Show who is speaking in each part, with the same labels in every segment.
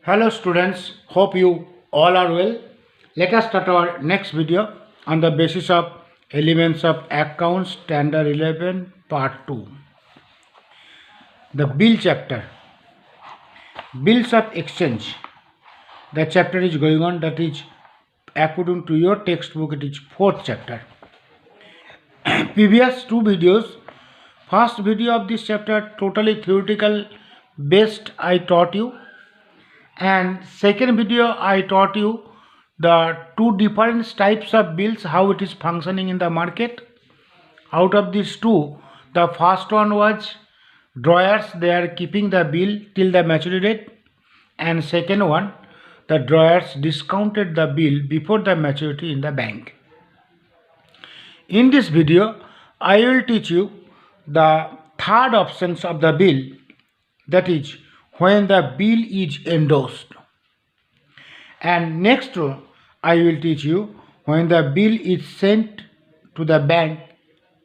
Speaker 1: Hello students, hope you all are well. Let us start our next video on the basis of elements of accounts standard 11 part 2. The bill chapter. Bills of exchange. The chapter is going on, that is according to your textbook it is 4th chapter. Previous two videos, first video of this chapter totally theoretical based I taught you, and second video I taught you the two different types of bills, how it is functioning in the market. Out of these two, the first one was drawers, they are keeping the bill till the maturity date, and second one, the drawers discounted the bill before the maturity in the bank. In this video I will teach you the third options of the bill, that is when the bill is endorsed, and next I will teach you when the bill is sent to the bank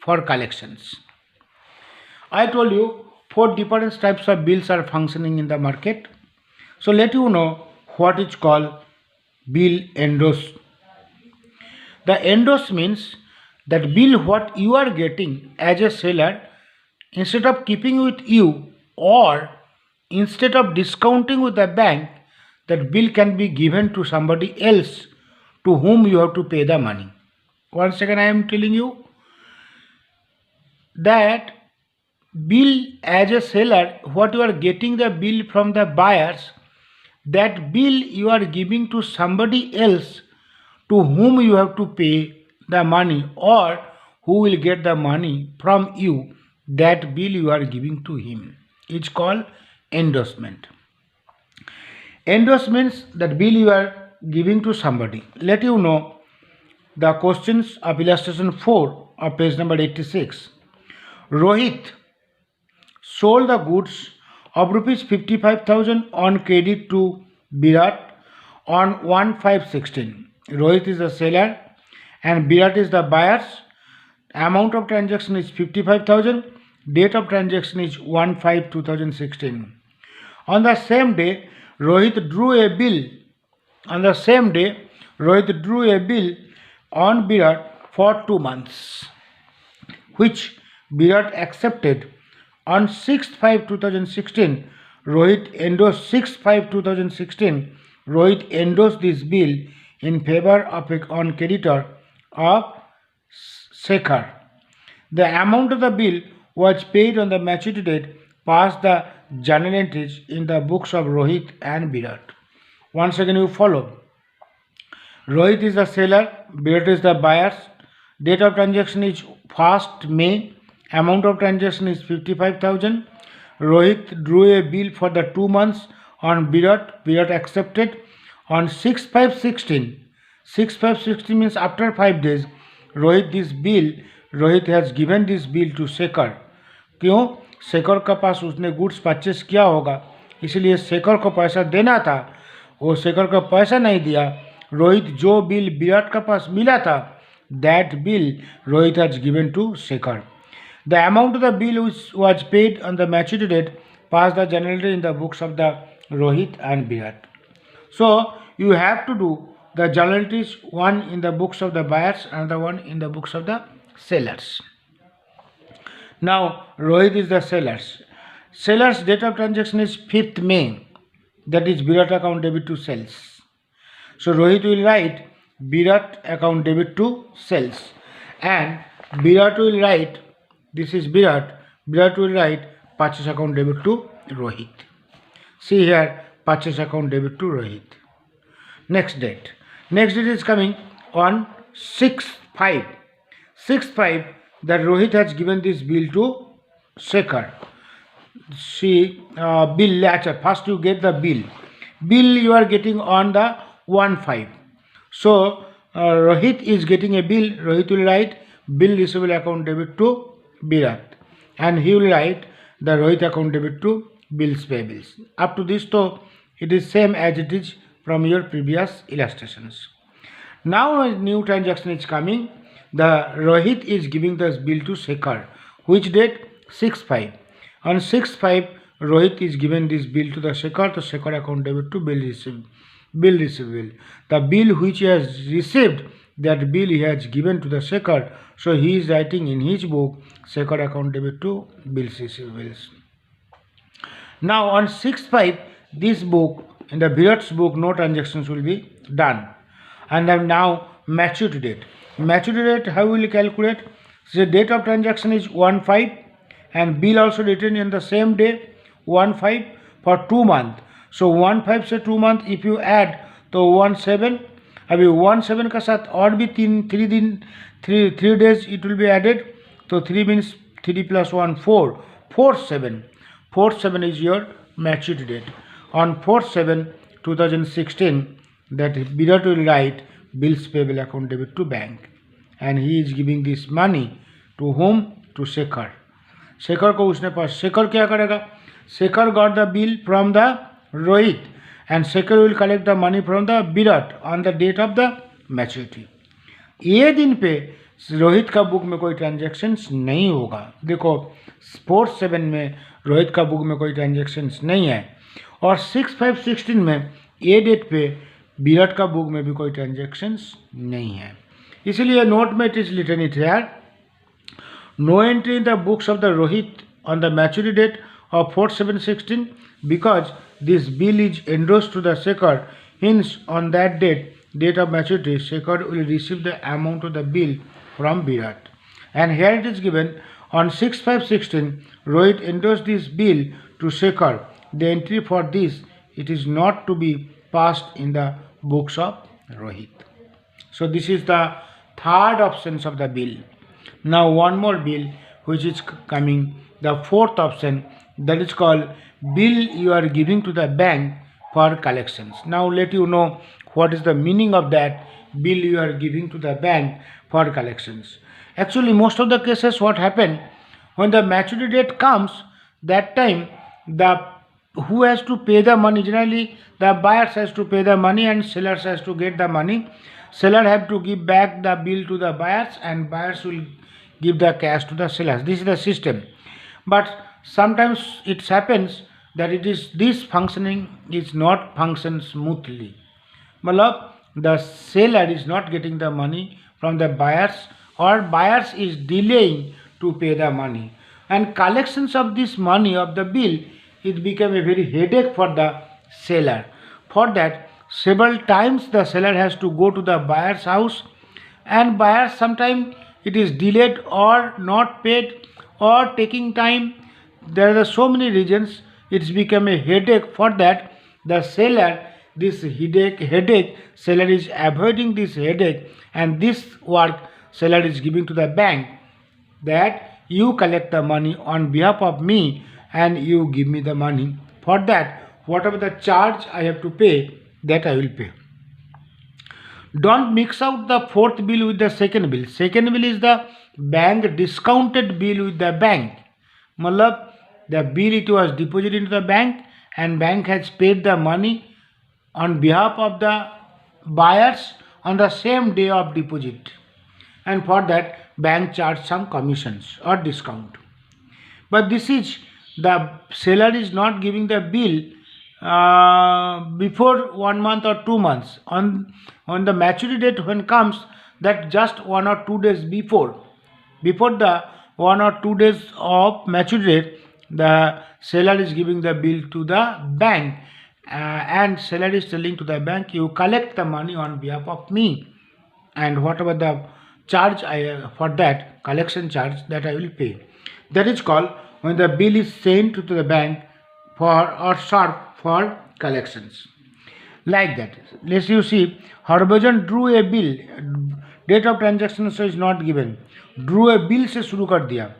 Speaker 1: for collections. I told you four different types of bills are functioning in the market. So let you know what is called bill endorsed. The endorsed means that bill what you are getting as a seller, instead of keeping with you or instead of discounting with the bank, that bill can be given to somebody else to whom you have to pay the money. Once again I am telling you that bill as a seller, what you are getting the bill from the buyers, that bill you are giving to somebody else to whom you have to pay the money or who will get the money from you, that bill you are giving to him. It's called endorsement. Endorsement, that bill you are giving to somebody. Let you know the questions of illustration 4 of page number 86. Rohit sold the goods of rupees 55,000 on credit to Virat on 1/5/16. Rohit is the seller and Virat is the buyers. Amount of transaction is 55,000. Date of transaction is 1/5/2016. On the same day, Rohit drew a bill. On the same day, Rohit drew a bill on Virat for 2 months, which Virat accepted. On 6/5/2016, Rohit endorsed 6/5/2016. Rohit endorsed this bill in favor of an creditor of Shekhar. The amount of the bill was paid on the maturity date past the journal entries in the books of Rohit and Virat. Once again you follow. Rohit is the seller, Virat is the buyers. Date of transaction is 1st May. Amount of transaction is 55,000. Rohit drew a bill for the 2 months on Virat. Virat accepted. On 6/5/16. 6/5/16 means after 5 days. Rohit has given this bill to Shekhar. क्यों? शेखर का पास उसने goods purchase किया होगा, इसलिए शेखर को पैसा देना था, वो शेखर को पैसा नहीं दिया. रोहित जो बिल विराट का पास मिला था, that bill Rohit has given to Shekhar. The amount of the bill was paid on the maturity date past the journal entry in the books of the Rohit and Virat. So you have to do the journal entries, one in the books of the buyers and the one in the books of the sellers. Now Rohit is the sellers. Sellers date of transaction is 5th May. That is Virat account debit to sales. So Rohit will write Virat account debit to sales, and Virat will write, this is Virat. Virat will write purchase account debit to Rohit. See here, purchase account debit to Rohit. Next date. Next date is coming on 6/5. 6/5 that Rohit has given this bill to Shekhar. See, bill ledger. First you get the bill. Bill you are getting on the 1/5. So Rohit is getting a bill. Rohit will write bill receivable account debit to Virat, and he will write the Rohit account debit to bills payables. Up to this, though, it is same as it is from your previous illustrations. Now a new transaction is coming. The Rohit is giving this bill to Shekhar. Which date? 6/5. On 6/5, Rohit is given this bill to the Shekhar, the Shekhar account debit to bill receivable. The bill which he has received, that bill he has given to the Shekhar, so he is writing in his book Shekhar account debit to bills receivables. Now on 6/5, this book, in the Virat's book, no transactions will be done. And then now maturity date. Maturity date, how will you calculate? So the date of transaction is 1/5 and bill also written in the same day 1/5 for 2 months. So 1/5 से 2 month if you add तो 1/7, अभी 1/7 का साथ और भी 3 days it will be added. So 3 means 3 plus 1 4, 4/7. 4/7 is your maturity date. On 4/7/2016, that Virat will write bills payable account debit to bank, and he is giving this money to whom? To Shekhar. Shekhar को उसने पास, शेखर क्या करेगा? Shekhar got the bill from the Rohit and Shekhar will collect the money from the Virat on the date of the maturity. ये दिन पे रोहित का book में कोई ट्रांजेक्शन्स नहीं होगा. देखो 4/7 में रोहित का बुक में कोई ट्रांजेक्शन्स नहीं है और 6/5/16 में ये डेट पे विराट का बुक में भी कोई ट्रांजेक्शन्स नहीं है. इसलिए नोट में it is written it here, no entry in the books of the Rohit on the maturity date of 4/7/16 because this bill is endorsed to the Shekhar. Hence, on that date of maturity, Shekhar will receive the amount of the bill from Virat. And here it is given on 6/5/16, Rohit endorsed this bill to Shekhar. The entry for this, it is not to be passed in the books of Rohit. So this is the third options of the bill. Now one more bill which is coming, the fourth option, that is called bill you are giving to the bank for collections. Now let you know what is the meaning of that bill you are giving to the bank for collections. Actually most of the cases what happen, when the maturity date comes, that time the who has to pay the money, generally the buyers has to pay the money and sellers has to get the money. Seller have to give back the bill to the buyers and buyers will give the cash to the sellers. This is the system. But sometimes it happens that it is this functioning is not function smoothly. Malab, the seller is not getting the money from the buyers or buyers is delaying to pay the money. And collections of this money of the bill, it became a very headache for the seller. For that, several times the seller has to go to the buyer's house and buyers sometimes it is delayed or not paid or taking time. There are so many reasons. It's become a headache. For that, the seller, this headache, seller is avoiding this headache, and this work seller is giving to the bank, that you collect the money on behalf of me and you give me the money. For that, whatever the charge I have to pay, that I will pay. Don't mix out the fourth bill with the second bill. Second bill is the bank discounted bill with the bank. Malab, the bill it was deposited into the bank and bank has paid the money on behalf of the buyers on the same day of deposit. And for that, bank charge some commissions or discount. But this is, the seller is not giving the bill before 1 month or 2 months. On the maturity date when comes, that just 1 or 2 days before the 1 or 2 days of maturity date, the seller is giving the bill to the bank and seller is telling to the bank, you collect the money on behalf of me and whatever the charge for that collection charge, that I will pay. That is called when the bill is sent to the bank for or served for collections. Like that. Let's you see, Harbhajan drew a bill. Date of transaction is not given. Drew a bill से शुरू कर दिया.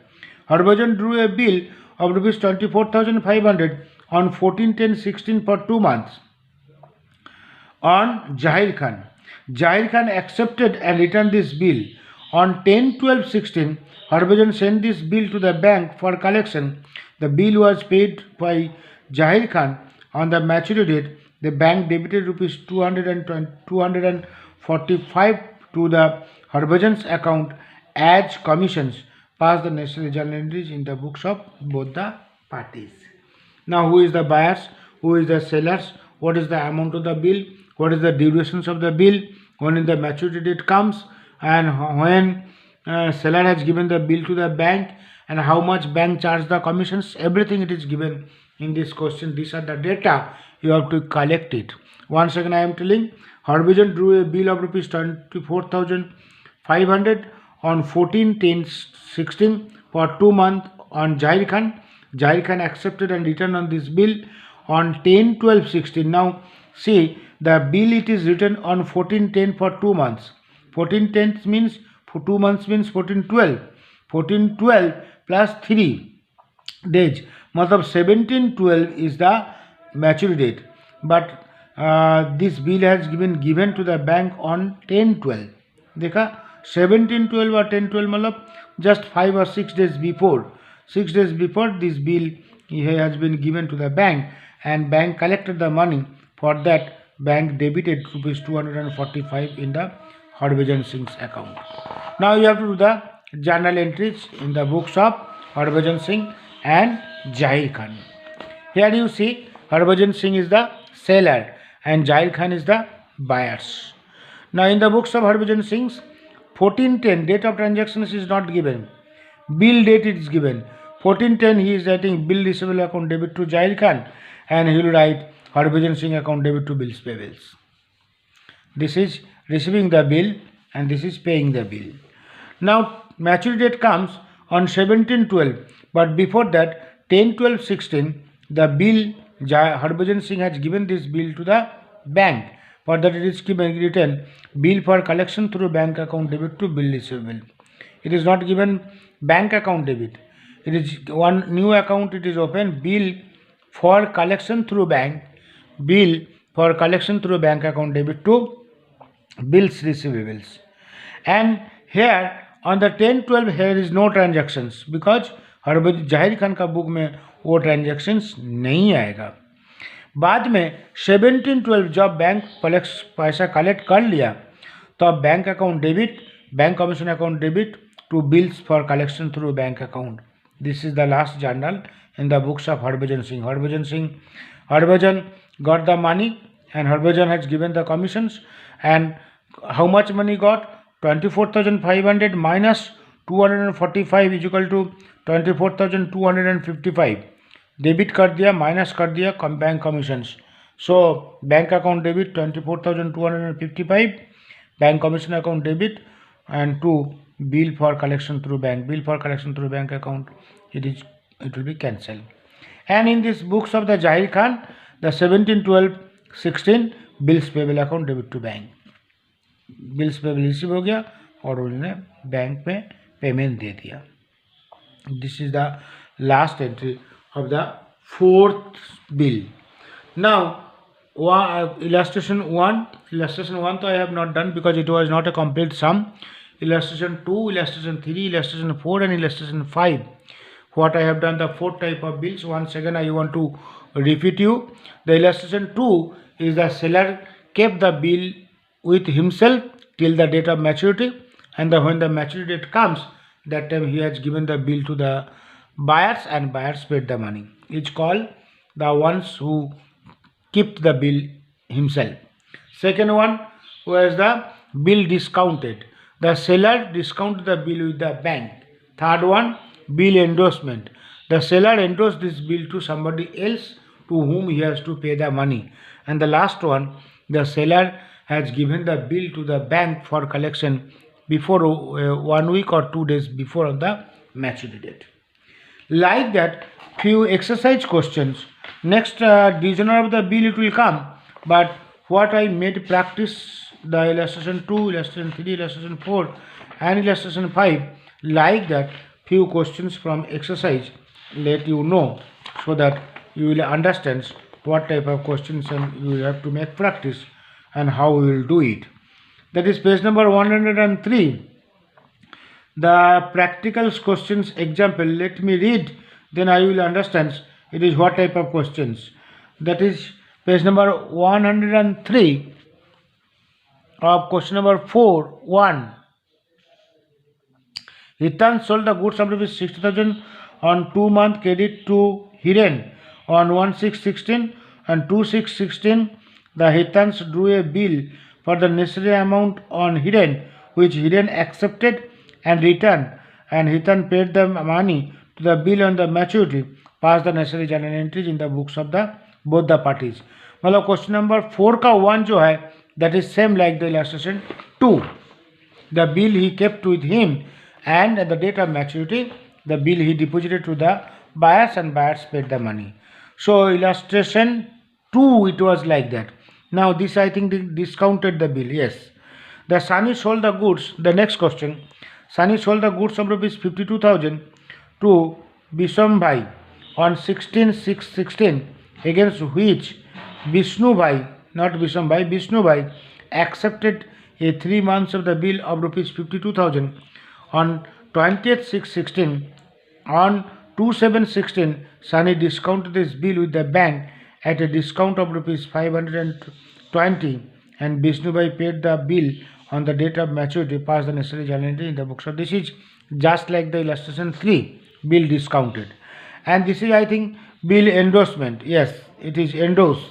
Speaker 1: Harbhajan drew a bill of rupees 24,500 on 14/10/16 for 2 months on Zahir Khan. Zahir Khan accepted and returned this bill. On 10/12/16, Harbhajan sent this bill to the bank for collection. The bill was paid by Zahir Khan. On the maturity date, the bank debited rupees 245 to the Harbhajan's account as commissions. Pass the necessary journal entries in the books of both the parties. Now who is the buyers, who is the sellers, what is the amount of the bill, what is the durations of the bill, when in the maturity date comes, and when seller has given the bill to the bank, and how much bank charge the commissions, everything it is given in this question. These are the data, you have to collect it. Once again I am telling, Harbhajan drew a bill of rupees 24,500 on 14/10/16 for 2 months on Zahir Khan. Zahir Khan accepted and returned on this bill on 10/12/16. Now see, the bill it is written on 14/10 for 2 months. 14/10 means for 2 months means 14/12. 14/12 plus 3 days. Matlab 17/12 is the maturity date. But this bill has been given to the bank on 10/12. देखा 17/12 or 10/12 मतलब just 5 or 6 days before. 6 days before this bill has been given to the bank, and bank collected the money. For that, bank debited rupees 245 in the Harbhajan Singh's account. Now you have to do the journal entries in the books of Harbhajan Singh and Zahir Khan. Here you see Harbhajan Singh is the seller and Zahir Khan is the buyers. Now in the books of Harbhajan Singh's, 14/10 date of transactions is not given. Bill date is given. 14/10 he is writing bill receivable account debit to Zahir Khan, and he will write Harbhajan Singh account debit to bills payables. This is receiving the bill and this is paying the bill. Now maturity date comes on 17/12, but before that 10/12/16 the bill Harbhajan Singh has given this bill to the bank. For that it is written bill for collection through bank account debit to bill receivable. It is not given bank account debit. It is one new account it is open, bill for collection through bank, bill for collection through bank account debit to bills receivables. And here on the 10/12 here is no transactions because Zahir Khan का book में वो transactions नहीं आएगा. बाद में 17/12 जब bank पैसा collect कर लिया तो अब bank account debit, bank commission account debit to bills for collection through bank account. This is the last journal in the books of Harbhajan Singh. Harbhajan got the money and Harbhajan has given the commissions, and how much money got? 24,500 minus 245 is equal to 24,255. Debit कर दिया, minus कर दिया bank commissions. So bank account debit 24,255, bank commission account debit, and to bill for collection through bank account, it will be cancelled. And in these books of the Zahir Khan, the 17/12/16 bills payable account debit to bank, bills payable receive हो गया और उन्होंने bank में payment दे दिया. This is the last entry of the fourth bill. Now illustration 1 तो I have not done because it was not a complete sum. Illustration 2, illustration 3, illustration 4 and illustration 5. What I have done the fourth type of bills. Once again I want to repeat you. The illustration 2 is the seller kept the bill with himself till the date of maturity, and when the maturity date comes, that time he has given the bill to the buyers and buyers paid the money. It's called the ones who kept the bill himself. Second one was the bill discounted. The seller discounted the bill with the bank. Third one, bill endorsement. The seller endorsed this bill to somebody else to whom he has to pay the money. And the last one, the seller has given the bill to the bank for collection before 1 week or 2 days before the maturity date. Like that, few exercise questions. Next divisioner of the bill it will come, but what I made practice the illustration 2, illustration 3, illustration 4 and illustration 5, like that few questions from exercise let you know, so that you will understand what type of questions and you will have to make practice and how we will do it. That is page number 103. The practical questions example, let me read, then I will understand it is what type of questions. That is page number 103 of question number 4.1. Hitan sold the goods of rupees 60,000 on 2-month credit to Hiren On 1/6/16 and 2/6/16, the Hitans drew a bill for the necessary amount on Hiren, which Hiren accepted and returned, and Hitan paid the money to the bill on the maturity, passed the necessary journal entries in the books of the both the parties. मतलब question number 4 का 1 जो है that is same like the illustration 2. The bill he kept with him, and at the date of maturity, the bill he deposited to the buyers, and buyers paid the money. So illustration 2, it was like that. Now this I think discounted the bill. Yes, the Sani sold the goods. The next question, Sani sold the goods of rupees 52,000 to Bisham Bhai on 16/6/16, against which Vishnu Bhai, not Bisham Bhai, Vishnu Bhai accepted a 3 months of the bill of rupees 52,000 on 20th/6/16. On 2/7/16, Sani discounted this bill with the bank at a discount of rupees 520, and Vishnu Bhai paid the bill on the date of maturity, passed the necessary journal entry in the books. So this is just like the illustration 3, bill discounted. And this is, I think, bill endorsement. Yes, it is endorsed.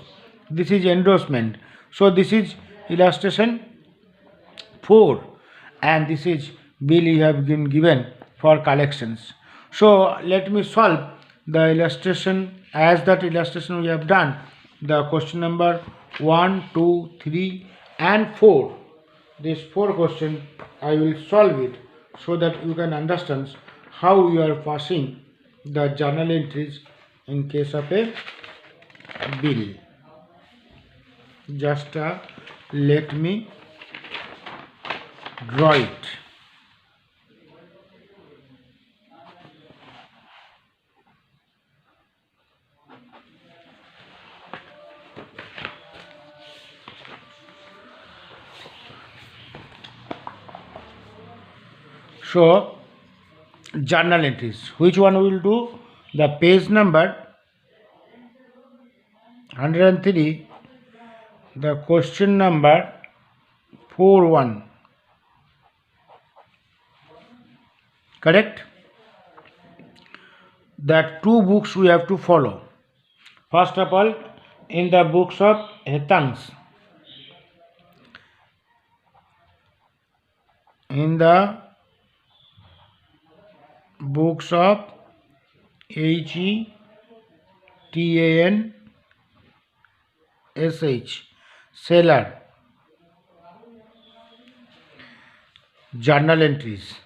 Speaker 1: This is endorsement. So this is illustration 4, and this is bill you have been given for collections. So let me solve the illustration as that illustration we have done. The question number 1, 2, 3 and 4. This 4 question I will solve it so that you can understand how you are passing the journal entries in case of a bill. Just let me draw it. So journal entries, which one we will do? The page number 103, the question number 41. Correct? That 2 books we have to follow. First of all, in the books of Hetans, in the books of HETANSH, seller, journal entries.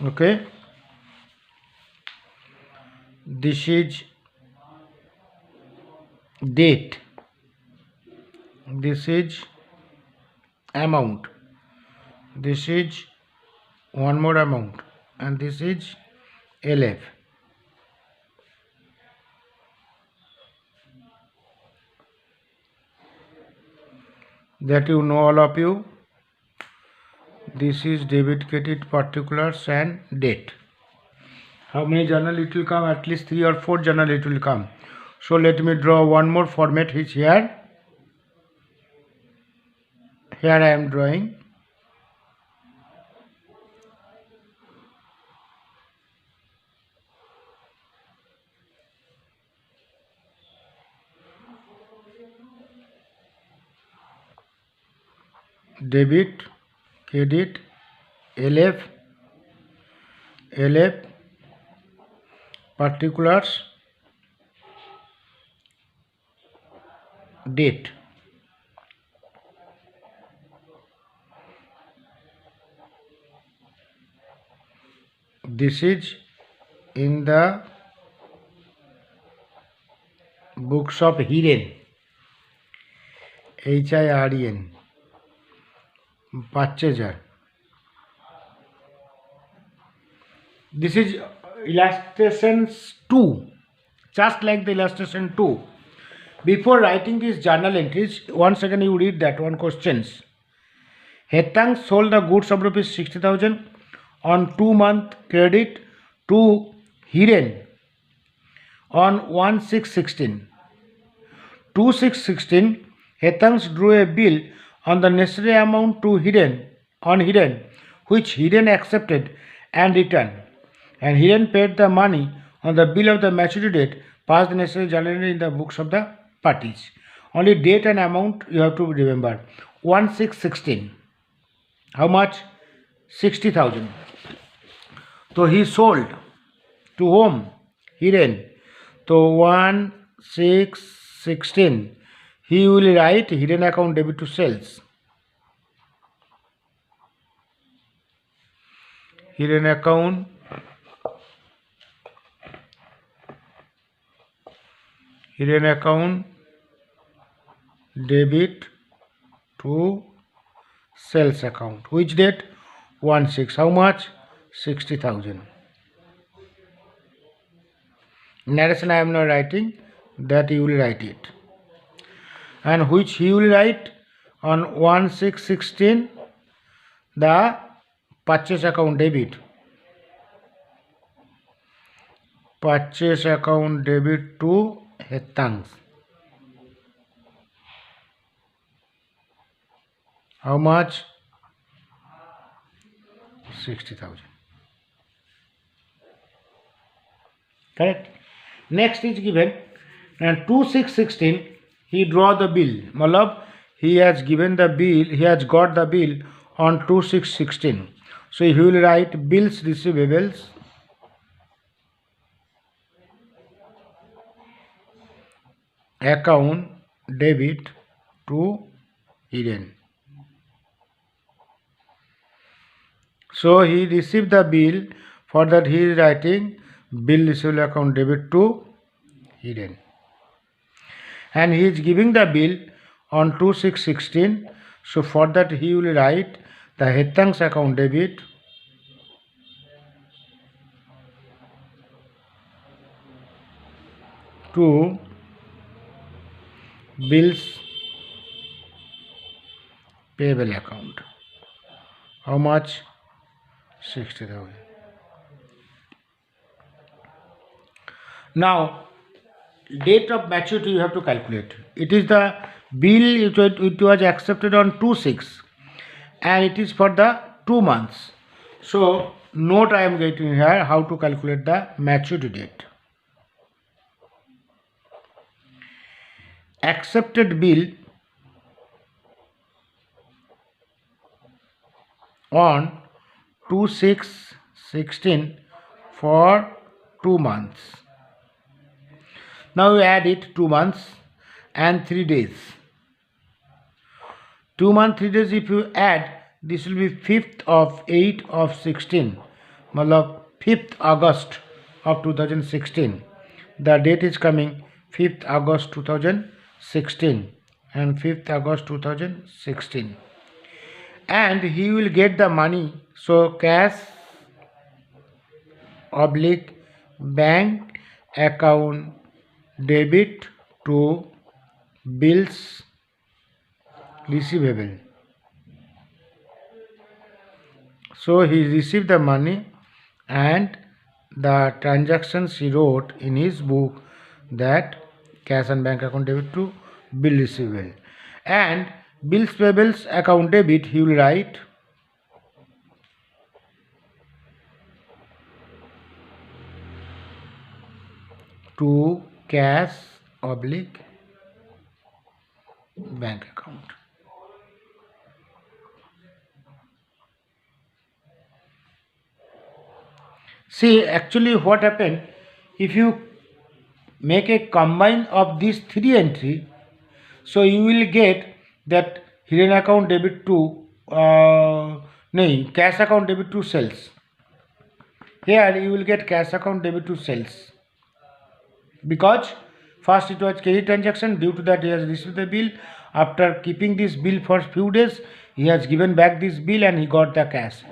Speaker 1: Okay, this is date, this is amount, this is one more amount, and this is LF. That you know, all of you. This is debit, credit, particulars and date. How many journal it will come? At least 3 or 4 journal it will come. So let me draw one more format which here. Here I am drawing. Debit, credit, LF, particulars, date. This is in the books of Hiren, HIREN, purchaser. This is illustrations 2, just like the illustration 2. Before writing these journal entries, once again you read that one questions. Hetang sold the goods of rupees 60,000 on 2-month credit to Hiren on 1/6/16. 2/6/16, Hetang drew a bill on the necessary amount to Hiren on Hiren, which Hiren accepted and returned. And Hiren paid the money on the bill of the maturity date, passed the necessary journal in the books of the parties. Only date and amount you have to remember. 1616. How much? 60,000. So he sold to whom? Hiren. So 1616. He will write Hiren account debit to sales. Hiren account debit to sales account. Which date? 16. How much? 60,000. Narration I am not writing, that you will write it. And which he will write on 1616, the purchase account debit. Purchase account debit to Hettangs. How much? 60,000. Correct. Next is given, and 2616 he draw the bill. Malab, he has given the bill, he has got the bill on 2616. So he will write bills receivables account debit to Hiren. So he received the bill, for that he is writing bill receivable account debit to Hiren. And he is giving the bill on 2616. So for that he will write the Hettangs account debit to bills payable account. How much? 60,000. Now, date of maturity you have to calculate. It is the bill, it was accepted on 2/6 and it is for the 2 months. So, note I am getting here how to calculate the maturity date. Accepted bill on 2/6/16 for 2 months. Now we add it 2 months and 3 days. 2 months 3 days if you add, this will be 5th of 8 of 16. Matlab 5th August of 2016. The date is coming 5th August 2016 and 5th August 2016. And he will get the money. So cash oblique bank account debit to bills receivable. So he received the money and the transactions he wrote in his book, that cash and bank account debit to bill receivable. And bills payables account debit he will write to cash oblique bank account. See, actually what happened, if you make a combine of these 3 entry, so you will get that hidden account debit to cash account debit to sales. Here you will get cash account debit to sales, because first it was credit transaction, due to that he has received the bill. After keeping this bill for few days, he has given back this bill and he got the cash.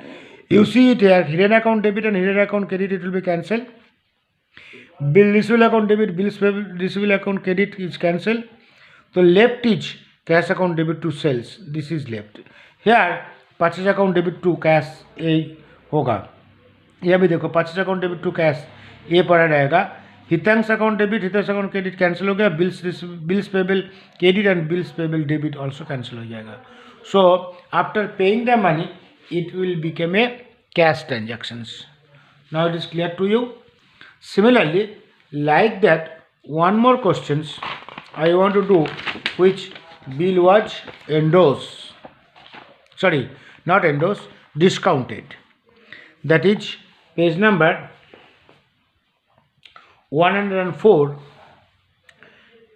Speaker 1: You see it here, hidden account debit and hidden account credit, it will be cancelled. Bill receivable account debit, bills receivable account credit is cancelled. So left is cash account debit to sales, this is left. Here purchase account debit to cash ए होगा, यह भी देखो purchase account debit to cash ए पड़ा रहेगा. हितंस account debit, हितंस account credit cancel हो गया. Bills payable credit and bills payable debit also cancel हो जाएगा. So after paying the money it will become a cash transactions. Now it is clear to you. Similarly, like that, one more questions I want to do, which bill was endorsed, sorry, not endorsed, discounted. That is page number 104,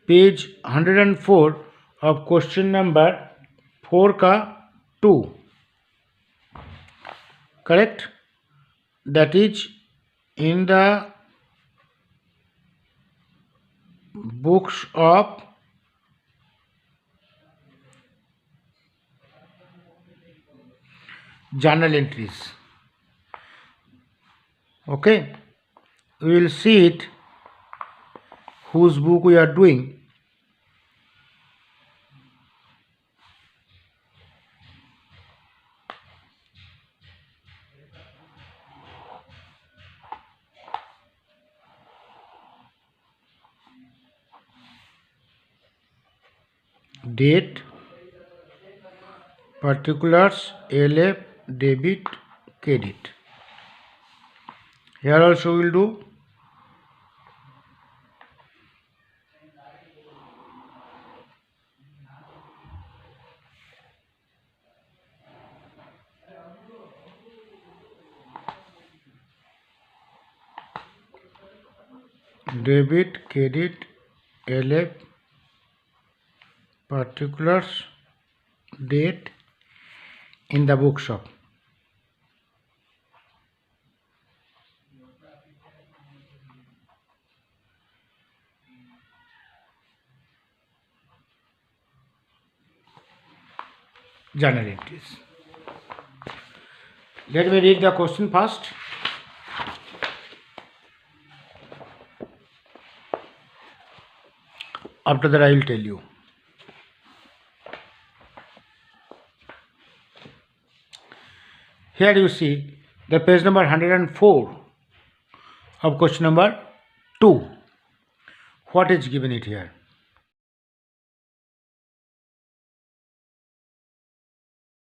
Speaker 1: page 104 of question number 4 ka 2. Correct? That is in the books of journal entries. Okay, we will see it whose book we are doing. Date, particulars, LF, debit, credit. Here also we will do debit, credit, LF, particulars, date in the bookshop. Journal entries. Let me read the question first. After that I will tell you. Here you see the page number 104 of question number 2. What is given it here?